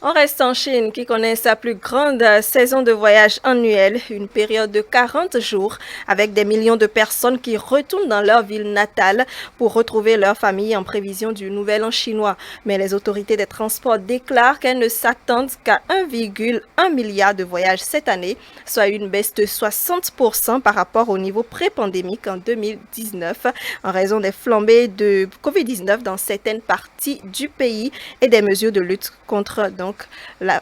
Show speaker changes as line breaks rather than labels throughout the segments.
On reste en Chine qui connaît sa plus grande saison de voyage annuelle, une période de 40 jours avec des millions de personnes qui retournent dans leur ville natale pour retrouver leur famille en prévision du nouvel an chinois. Mais les autorités des transports déclarent qu'elles ne s'attendent qu'à 1,1 milliard de voyages cette année, soit une baisse de 60% par rapport au niveau pré-pandémique en 2019 en raison des flambées de Covid-19 dans certaines parties du pays et des mesures de lutte contre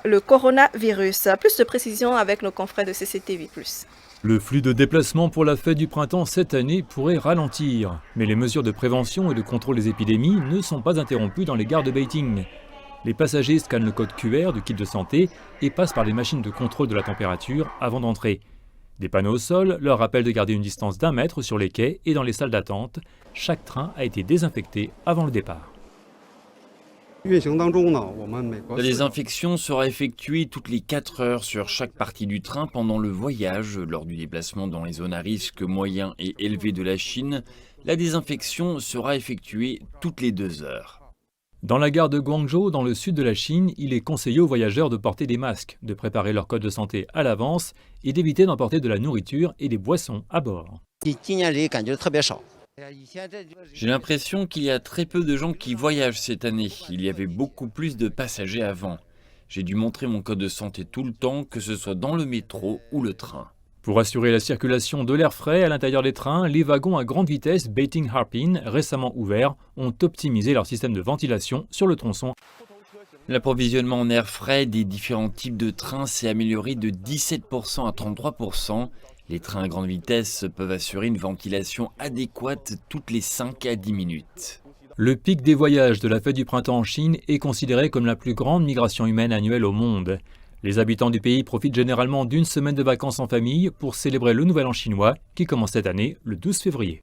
le coronavirus. Plus de précisions avec nos confrères de CCTV+.
Le flux de déplacements pour la fête du printemps cette année pourrait ralentir. Mais les mesures de prévention et de contrôle des épidémies ne sont pas interrompues dans les gares de Beijing. Les passagers scannent le code QR du kit de santé et passent par les machines de contrôle de la température avant d'entrer. Des panneaux au sol leur rappellent de garder une distance d'1 mètre sur les quais et dans les salles d'attente. Chaque train a été désinfecté avant le départ.
La désinfection sera effectuée toutes les 4 heures sur chaque partie du train pendant le voyage. Lors du déplacement dans les zones à risque moyen et élevé de la Chine, la désinfection sera effectuée toutes les 2 heures.
Dans la gare de Guangzhou, dans le sud de la Chine, il est conseillé aux voyageurs de porter des masques, de préparer leur code de santé à l'avance et d'éviter d'emporter de la nourriture et des boissons à bord.
J'ai l'impression qu'il y a très peu de gens qui voyagent cette année. Il y avait beaucoup plus de passagers avant. J'ai dû montrer mon code de santé tout le temps, que ce soit dans le métro ou le train.
Pour assurer la circulation de l'air frais à l'intérieur des trains, les wagons à grande vitesse Beijing Harpin, récemment ouverts, ont optimisé leur système de ventilation sur le tronçon.
L'approvisionnement en air frais des différents types de trains s'est amélioré de 17% à 33%. Les trains à grande vitesse peuvent assurer une ventilation adéquate toutes les 5 à 10 minutes.
Le pic des voyages de la fête du printemps en Chine est considéré comme la plus grande migration humaine annuelle au monde. Les habitants du pays profitent généralement d'une semaine de vacances en famille pour célébrer le nouvel an chinois qui commence cette année le 12 février.